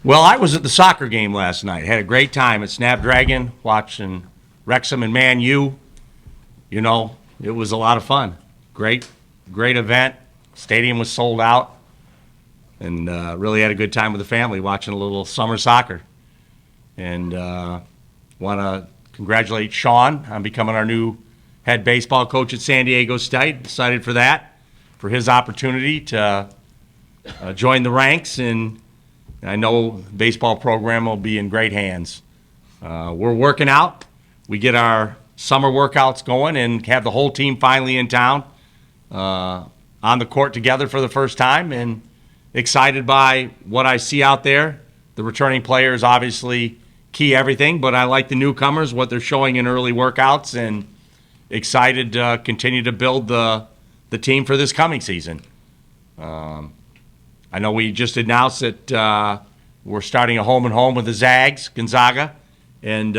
Well, I was at the soccer game last night. Had a great time at Snapdragon watching Wrexham and Man U. You know, it was a lot of fun. Great, great event. Stadium was sold out, and really had a good time with the family watching a little summer soccer. And want to congratulate Sean on becoming our new head baseball coach at San Diego State. Excited for that, for his opportunity to join the ranks, and I know the baseball program will be in great hands. We're working out. We get our summer workouts going and have the whole team finally in town on the court together for the first time, and excited by what I see out there. The returning players obviously key everything, but I like the newcomers, what they're showing in early workouts, and excited to continue to build the team for this coming season. I know we just announced that we're starting a home and home with the Zags, Gonzaga, and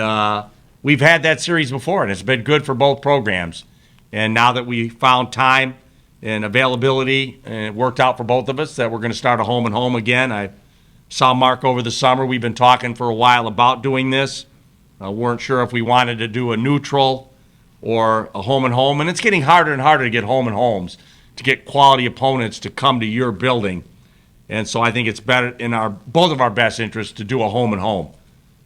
we've had that series before, and it's been good for both programs. And now that we found time and availability, and it worked out for both of us, that we're going to start a home and home again. I saw Mark over the summer. We've been talking for a while about doing this. Weren't sure if we wanted to do a neutral or a home and home, and it's getting harder and harder to get home and homes, to get quality opponents to come to your building. And so I think it's better in both of our best interests to do a home and home.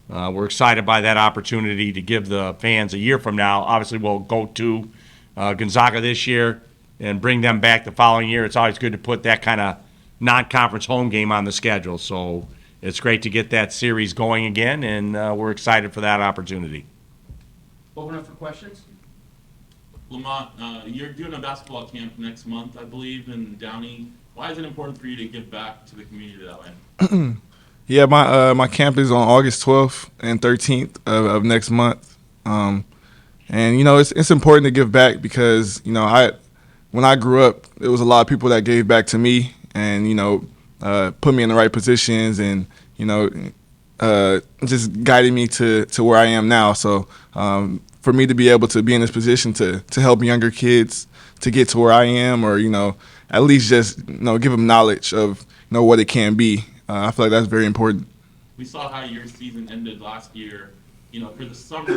We're excited by that opportunity to give the fans a year from now. Obviously, we'll go to Gonzaga this year and bring them back the following year. It's always good to put that kind of non-conference home game on the schedule. So it's great to get that series going again, and we're excited for that opportunity. Open up for questions. Lamont, you're doing a basketball camp next month, I believe, in Downey. Why is it important for you to give back to the community that way? Yeah, my camp is on August 12th and 13th of next month, and it's important to give back because when I grew up, there was a lot of people that gave back to me and put me in the right positions and just guided me to where I am now. So for me to be able to be in this position to help younger kids to get to where I am, or at least just give them knowledge of what it can be. I feel like that's very important. We saw how your season ended last year. For the summer,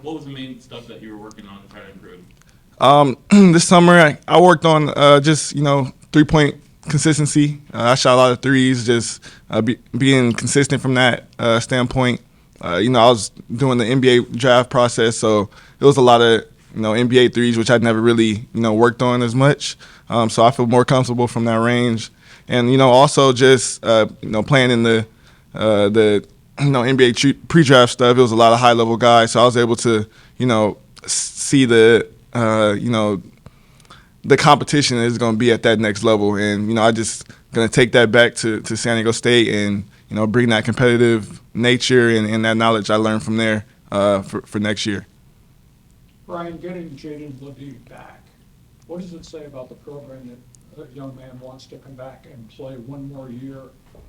what was the main stuff that you were working on to try to improve? This summer I worked on just 3-point consistency. I shot a lot of threes, just being consistent from that standpoint. I was doing the NBA draft process, so it was a lot of NBA threes, which I'd never really worked on as much. So I feel more comfortable from that range, and also just playing in the NBA pre-draft stuff. It was a lot of high-level guys, so I was able to see the competition is going to be at that next level, and I just going to take that back to San Diego State and bring that competitive nature and that knowledge I learned from there for next year. Brian, getting Jaden Levy back, what does it say about the program that a young man wants to come back and play one more year,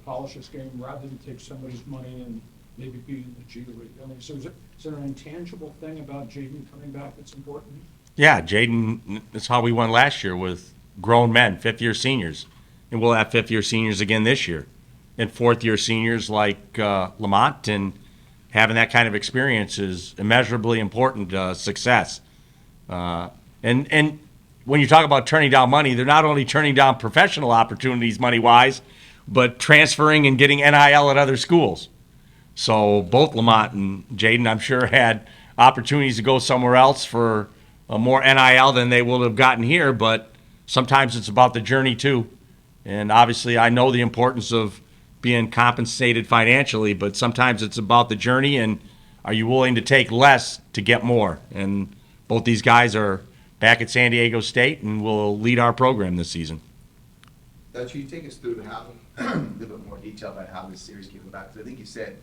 polish his game, rather than take somebody's money and maybe be in the G League? I mean, so is there an intangible thing about Jaden coming back that's important? Yeah, Jaden, that's how we won last year with grown men, fifth-year seniors. And we'll have fifth-year seniors again this year. And fourth-year seniors like Lamont, and having that kind of experience is immeasurably important to success. And when you talk about turning down money, they're not only turning down professional opportunities money-wise, but transferring and getting NIL at other schools. So both Lamont and Jaden, I'm sure, had opportunities to go somewhere else for more NIL than they will have gotten here, but sometimes it's about the journey too. And obviously I know the importance of being compensated financially, but sometimes it's about the journey, and are you willing to take less to get more? And both these guys are back at San Diego State and will lead our program this season. Dutch, you take us through how a little bit more detail about how this series came about? Because I think you said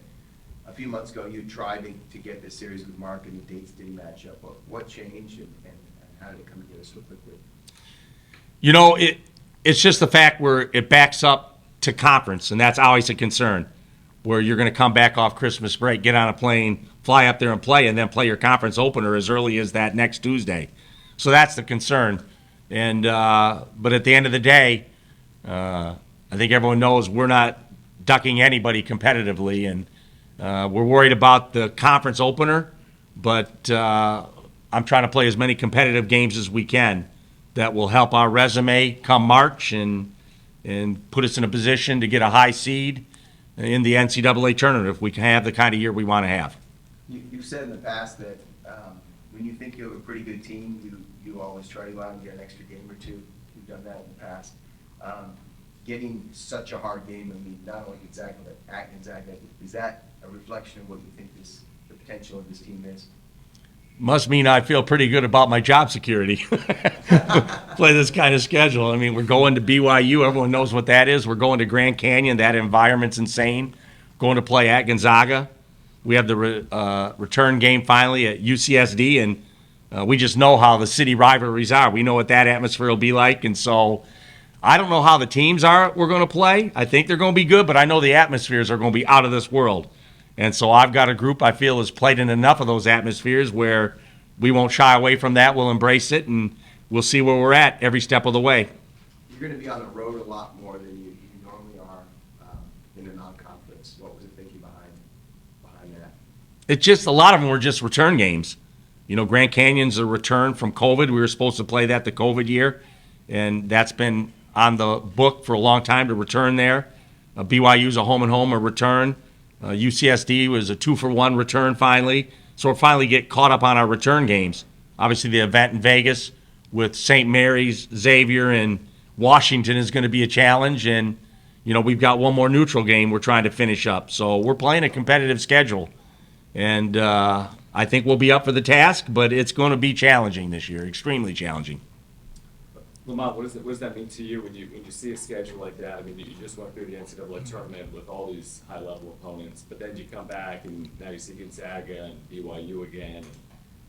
a few months ago you tried to get this series with Mark and the dates didn't match up. What changed and how did it come together so quickly? It's just the fact where it backs up to conference, and that's always a concern, where you're going to come back off Christmas break, get on a plane, fly up there and play, and then play your conference opener as early as that next Tuesday. So that's the concern. And but at the end of the day, I think everyone knows we're not ducking anybody competitively. And we're worried about the conference opener, but I'm trying to play as many competitive games as we can that will help our resume come March and put us in a position to get a high seed in the NCAA tournament if we can have the kind of year we want to have. You've said in the past that when you think you have a pretty good team, you always try to go out and get an extra game or two. You've done that in the past. Getting such a hard game, I mean, not only Gonzaga, but at Gonzaga, is that a reflection of what you think the potential of this team is? Must mean I feel pretty good about my job security. Play this kind of schedule. I mean, we're going to BYU. Everyone knows what that is. We're going to Grand Canyon. That environment's insane. Going to play at Gonzaga. We have the return game finally at UCSD, and we just know how the city rivalries are. We know what that atmosphere will be like, and so I don't know how the teams are we're going to play. I think they're going to be good, but I know the atmospheres are going to be out of this world. And so I've got a group I feel has played in enough of those atmospheres where we won't shy away from that. We'll embrace it, and we'll see where we're at every step of the way. You're going to be on the road a lot more than you normally are in a non-conference. What was the thinking behind that? It's just a lot of them were just return games. You know, Grand Canyon's a return from COVID. We were supposed to play that the COVID year, and that's been on the book for a long time to return there. BYU's a home and home, a return. UCSD was a 2-for-1 return finally. So we'll finally get caught up on our return games. Obviously, the event in Vegas with St. Mary's, Xavier, and Washington is going to be a challenge. And, you know, we've got one more neutral game we're trying to finish up. So we're playing a competitive schedule. And I think we'll be up for the task, but it's going to be challenging this year, extremely challenging. Lamont, what does that mean to you when you see a schedule like that? I mean, you just went through the NCAA tournament with all these high-level opponents, but then you come back and now you see Gonzaga and BYU again. And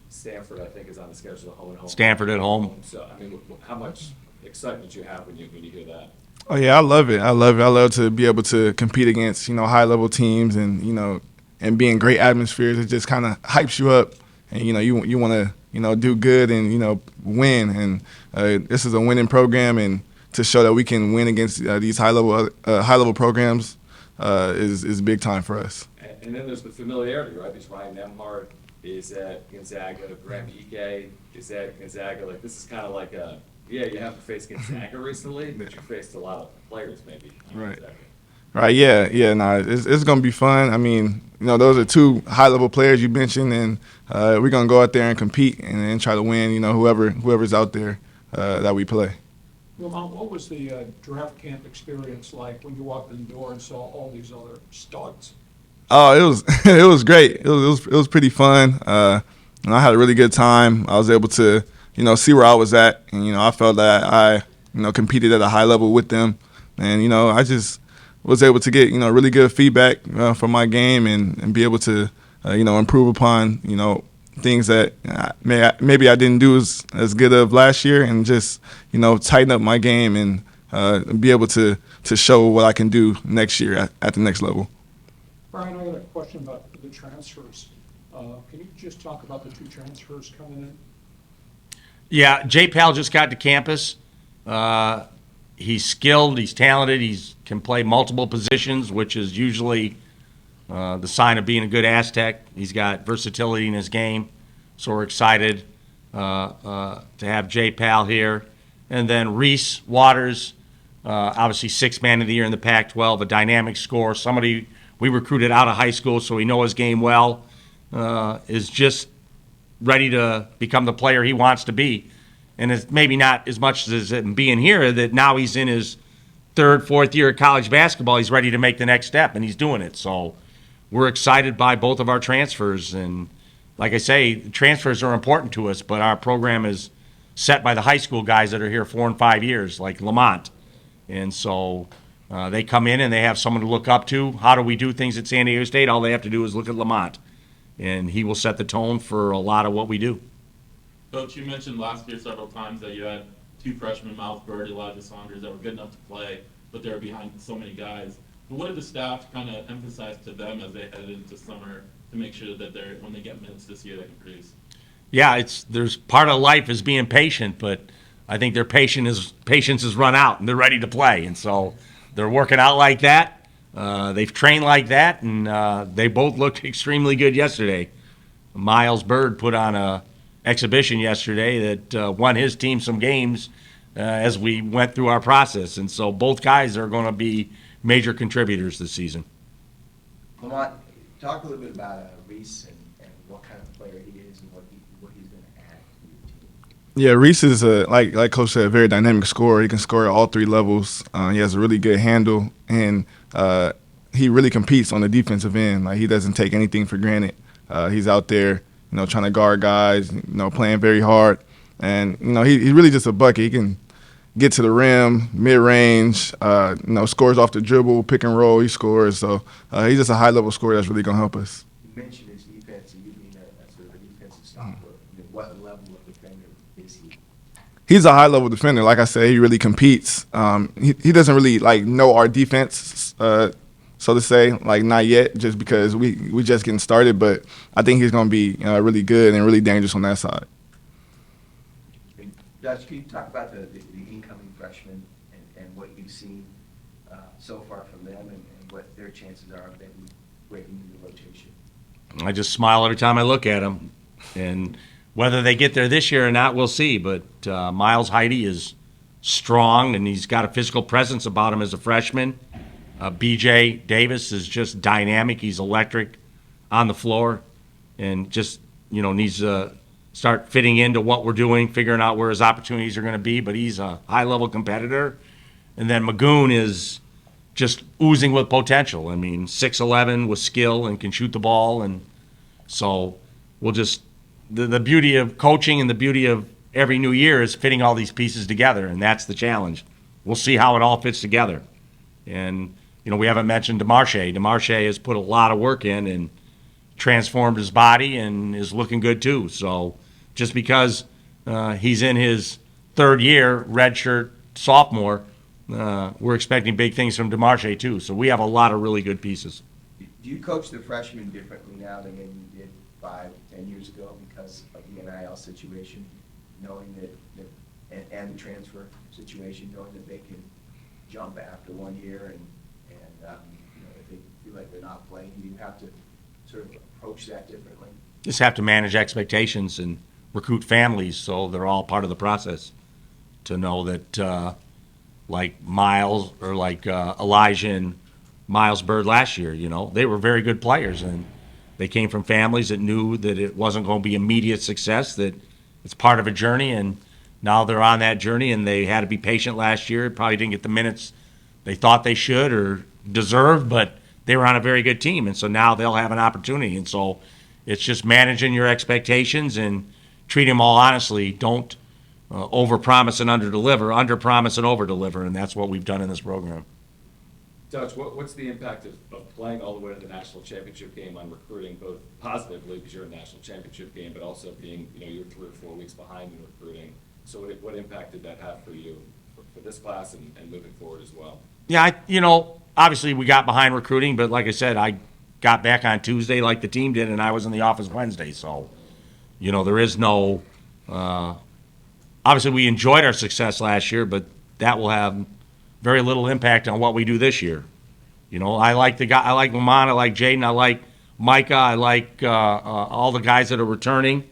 Stanford, I think, is on the schedule, home and home. Stanford at home. So, I mean, how much excitement you have when you hear that? Oh yeah, I love it. I love to be able to compete against high-level teams and and be in great atmospheres. It just kind of hypes you up, and you want to do good and win. And this is a winning program, and to show that we can win against these high level programs is big time for us. And then there's the familiarity, right? Because Ryan Nemhart is at Gonzaga, Graham Ike is at Gonzaga. Like, this is kind of like you haven't faced Gonzaga recently, but you faced a lot of players maybe. Right. Gonzaga. Right, yeah, no, it's going to be fun. I mean, those are two high-level players you mentioned, and we're going to go out there and compete and try to win, whoever's out there that we play. Lamont, what was the draft camp experience like when you walked in the door and saw all these other studs? Oh, it was it was great. It was pretty fun. I had a really good time. I was able to, see where I was at, and I felt that I, competed at a high level with them, and I just was able to get really good feedback from my game and be able to improve upon things that maybe I didn't do as good of last year, and just tighten up my game and be able to show what I can do next year at the next level. Brian, I got a question about the transfers. Can you just talk about the two transfers coming in? Yeah, Jay Pal just got to campus. He's skilled, he's talented, he can play multiple positions, which is usually the sign of being a good Aztec. He's got versatility in his game, so we're excited to have Jay Pal here. And then Reese Waters, obviously sixth man of the year in the Pac-12, a dynamic scorer, somebody we recruited out of high school, so we know his game well, is just ready to become the player he wants to be. And it's maybe not as much as it being here, that now he's in his third, fourth year of college basketball. He's ready to make the next step, and he's doing it. So we're excited by both of our transfers. And like I say, transfers are important to us, but our program is set by the high school guys that are here 4 and 5 years, like Lamont. And so they come in and they have someone to look up to. How do we do things at San Diego State? All they have to do is look at Lamont, and he will set the tone for a lot of what we do. Coach, you mentioned last year several times that you had 2 freshmen, Miles Bird, Elijah Saunders, that were good enough to play, but they were behind so many guys. But what did the staff kind of emphasize to them as they headed into summer to make sure that when they get minutes this year, they can produce? Yeah, there's part of life is being patient, but I think their patience is run out and they're ready to play, and so they're working out like that. they've trained like that, and they both looked extremely good yesterday. Miles Bird put on a exhibition yesterday that won his team some games as we went through our process, and so both guys are going to be major contributors this season. Lamont, talk a little bit about Reese and what kind of player he is and what he's going to add to your team. Yeah, Reese is like Coach said, a very dynamic scorer. He can score at all three levels. He has a really good handle, and he really competes on the defensive end. Like, he doesn't take anything for granted. He's out there, trying to guard guys, playing very hard, and he's really just a bucket. He can get to the rim, mid-range, scores off the dribble, pick and roll. He scores, so he's just a high-level scorer that's really gonna help us. You mentioned his defense, and you being a sort of a defensive stopper. What level of defender is he? He's a high-level defender. Like I said, he really competes. He doesn't really know our defense, so to say, not yet, just because we just getting started. But I think he's gonna be really good and really dangerous on that side. And Josh, can you talk about the incoming freshmen and what you've seen so far from them and what their chances are of maybe breaking into the rotation? I just smile every time I look at them, and whether they get there this year or not, we'll see. But Miles Heide is strong, and he's got a physical presence about him as a freshman. B.J. Davis is just dynamic. He's electric on the floor, and just needs to start fitting into what we're doing, figuring out where his opportunities are going to be. But he's a high-level competitor. And then Magoon is just oozing with potential. I mean, 6'11" with skill and can shoot the ball. And so we'll just the beauty of coaching and the beauty of every new year is fitting all these pieces together, and that's the challenge. We'll see how it all fits together. And, we haven't mentioned DeMarche. DeMarche has put a lot of work in and transformed his body and is looking good too. So just because he's in his third year, redshirt sophomore, we're expecting big things from DeMarche too. So we have a lot of really good pieces. Do you coach the freshmen differently now than you did 5, 10 years ago because of the NIL situation, knowing that and the transfer situation, knowing that they can jump after 1 year and if they feel like they're not playing, do you have to sort of approach that differently? Just have to manage expectations and recruit families so they're all part of the process to know that like Miles or like Elijah and Miles Bird last year, they were very good players, and they came from families that knew that it wasn't going to be immediate success, that it's part of a journey, and now they're on that journey, and they had to be patient last year. Probably didn't get the minutes they thought they should or deserved, but they were on a very good team, and so now they'll have an opportunity. And so it's just managing your expectations and treat them all honestly. Don't overpromise and underdeliver, underpromise and overdeliver, and that's what we've done in this program. Dutch, what's the impact of playing all the way to the national championship game on recruiting, both positively because you're in a national championship game, but also being, you're 3 or 4 weeks behind in recruiting. So what impact did that have for you for this class and moving forward as well? Yeah, obviously we got behind recruiting, but like I said, I got back on Tuesday like the team did, and I was in the office Wednesday. So, there is no obviously we enjoyed our success last year, but that will have very little impact on what we do this year. I like I like Lamont, I like Jaden, I like Micah, I like all the guys that are returning.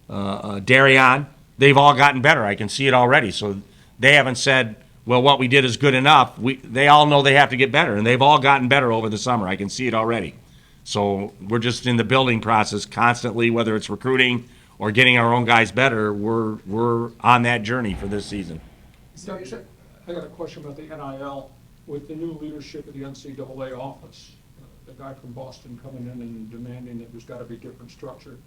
Darion, they've all gotten better. I can see it already. So they haven't said, well, what we did is good enough. They all know they have to get better, and they've all gotten better over the summer. I can see it already. So we're just in the building process constantly, whether it's recruiting or getting our own guys better. We're on that journey for this season. I got a question about the NIL. With the new leadership of the NCAA office, the guy from Boston coming in and demanding that there's got to be different structure.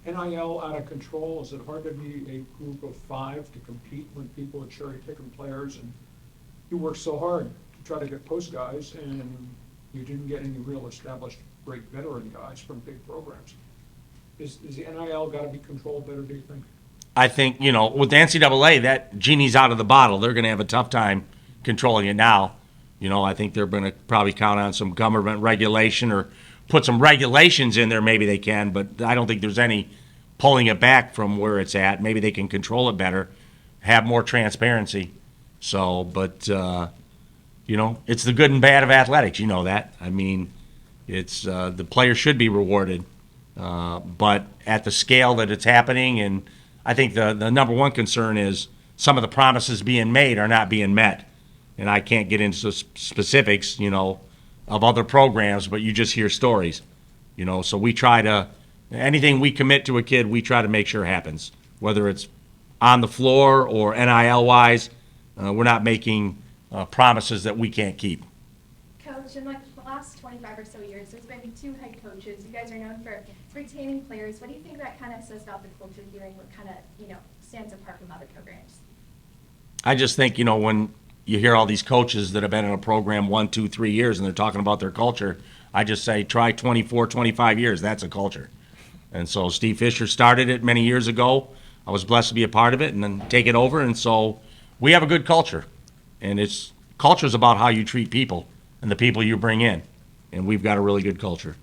NIL out of control? Is it hard to be a group of 5 to compete when people are cherry-picking players? And you work so hard to try to get post guys, and you didn't get any real established great veteran guys from big programs. Is the NIL got to be controlled better, do you think? I think, with the NCAA, that genie's out of the bottle. They're going to have a tough time controlling it now. I think they're going to probably count on some government regulation or put some regulations in there. Maybe they can, but I don't think there's any pulling it back from where it's at. Maybe they can control it better, have more transparency. So, but, You know, it's the good and bad of athletics. You know that. I mean, it's the player should be rewarded, but at the scale that it's happening, and I think the number one concern is some of the promises being made are not being met. And I can't get into specifics, you know, of other programs, but you just hear stories, you know. So we try to, anything we commit to a kid, we try to make sure happens, whether it's on the floor or NIL wise. We're not making promises that we can't keep. Coach, in like the last 25 or so years, there's been 2 head coaches. You guys are known for retaining players. What do you think that kind of says about the culture here and what kind of, you know, stands apart from other programs? I just think, you know, when you hear all these coaches that have been in a program 1, 2, 3 years and they're talking about their culture, I just say try 24, 25 years. That's a culture. And so Steve Fisher started it many years ago. I was blessed to be a part of it and then take it over. And so we have a good culture. And culture is about how you treat people and the people you bring in. And we've got a really good culture.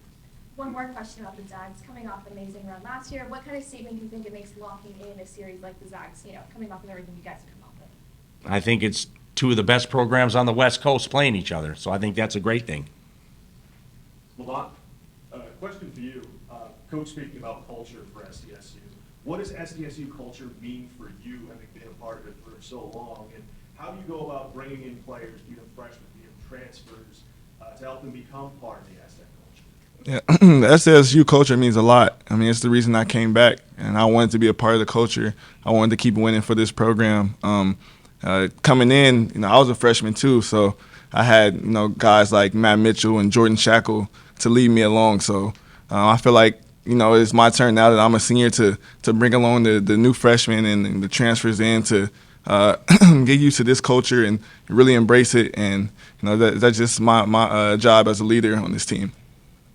One more question about the Zags. Coming off an amazing run last year, what kind of statement do you think it makes locking in a series like the Zags, you know, coming off of everything you guys have come off with? I think it's 2 of the best programs on the West Coast playing each other. So I think that's a great thing. Lamont, question for you. Coach, speaking about culture for SDSU, what does SDSU culture mean for you, having been a part of it for so long? And how do you go about bringing in players, be them freshmen, be them transfers, to help them become part of the Aztec culture? Yeah, the SDSU culture means a lot. I mean, it's the reason I came back, and I wanted to be a part of the culture. I wanted to keep winning for this program. Coming in, you know, I was a freshman too, so I had, you know, guys like Matt Mitchell and Jordan Shackle to lead me along. So I feel like, you know, it's my turn now that I'm a senior to bring along the new freshmen and the transfers in to get used to this culture and really embrace it. And, you know, that's just my job as a leader on this team.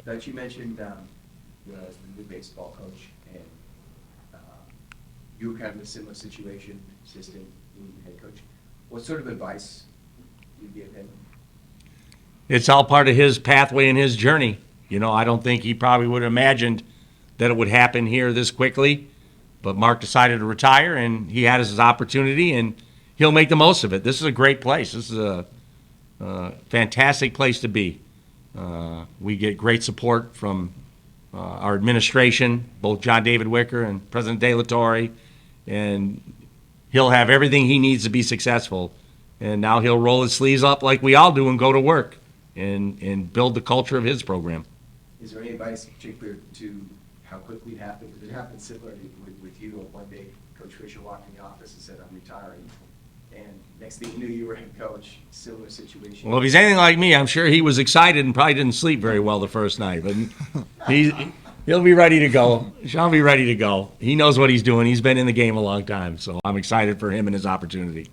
That you mentioned, you know, as the new baseball coach, and you were kind of in a similar situation, assistant head coach. What sort of advice would you give him? It's all part of his pathway and his journey. You know, I don't think he probably would have imagined that it would happen here this quickly. But Mark decided to retire, and he had his opportunity, and he'll make the most of it. This is a great place. This is a fantastic place to be. We get great support from our administration, both John David Wicker and President De La Torre, and he'll have everything he needs to be successful. And now he'll roll his sleeves up like we all do and go to work and build the culture of his program. Is there any advice in particular to how quickly it happened? Because it happened similarly with you. One day, Coach Fisher walked in the office and said, "I'm retiring." And next thing you knew, you were head coach. Similar situation. Well, if he's anything like me, I'm sure he was excited and probably didn't sleep very well the first night. But he'll be ready to go. Sean will be ready to go. He knows what he's doing. He's been in the game a long time. So I'm excited for him and his opportunity.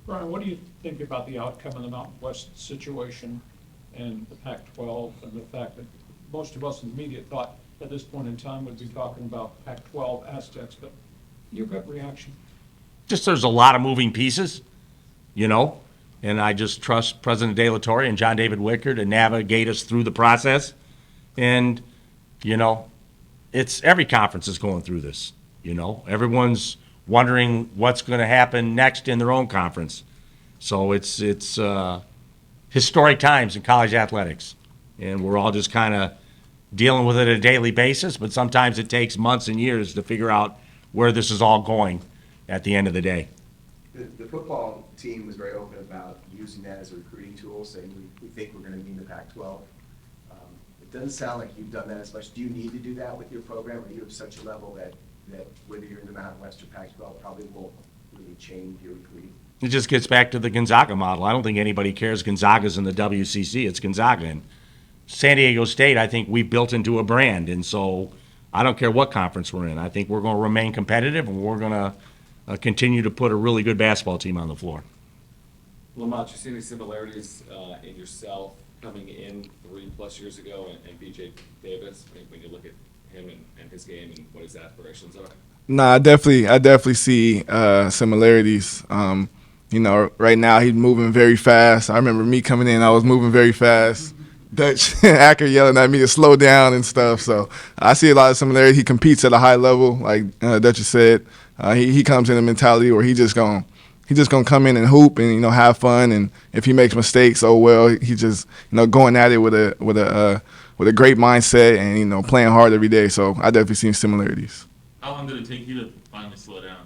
Brian, what do you think about the outcome of the Mountain West situation and the Pac-12 and the fact that most of us in the media thought at this point in time we'd be talking about Pac-12 Aztecs, but your gut reaction? Just there's a lot of moving pieces, you know, and I just trust President De La Torre and John David Wicker to navigate us through the process. And, you know, it's every conference is going through this, you know. Everyone's wondering what's going to happen next in their own conference. So it's historic times in college athletics, and we're all just kind of dealing with it on a daily basis, but sometimes it takes months and years to figure out where this is all going at the end of the day. The football team was very open about using that as a recruiting tool, saying we think we're going to be in the Pac-12. It doesn't sound like you've done that as much. Do you need to do that with your program, or are you at such a level that whether you're in the Mountain West or Pac-12 probably won't really change your recruiting? It just gets back to the Gonzaga model. I don't think anybody cares Gonzaga's in the WCC. It's Gonzaga. And San Diego State, I think we've built into a brand. And so I don't care what conference we're in. I think we're going to remain competitive, and we're going to continue to put a really good basketball team on the floor. Lamont, you see any similarities in yourself coming in 3+ years ago and BJ Davis, when you look at him and his game and what his aspirations are? Nah, I definitely see similarities. You know, right now he's moving very fast. I remember me coming in, I was moving very fast. Dutch Acker yelling at me to slow down and stuff. So I see a lot of similarities. He competes at a high level, like Dutch said. He comes in a mentality where he just going he's just gonna come in and hoop and have fun. And if he makes mistakes, oh well. He just going at it with a great mindset and playing hard every day. So I definitely see similarities. How long did it take you to finally slow down?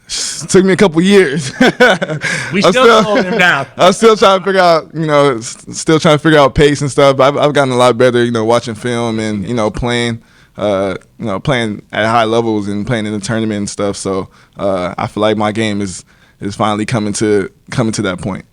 It took me a couple years. We still slowing him down. I'm still trying to figure out, still trying to figure out pace and stuff. But I've gotten a lot better, watching film and playing, playing at high levels and playing in the tournament and stuff. So I feel like my game is finally coming to that point.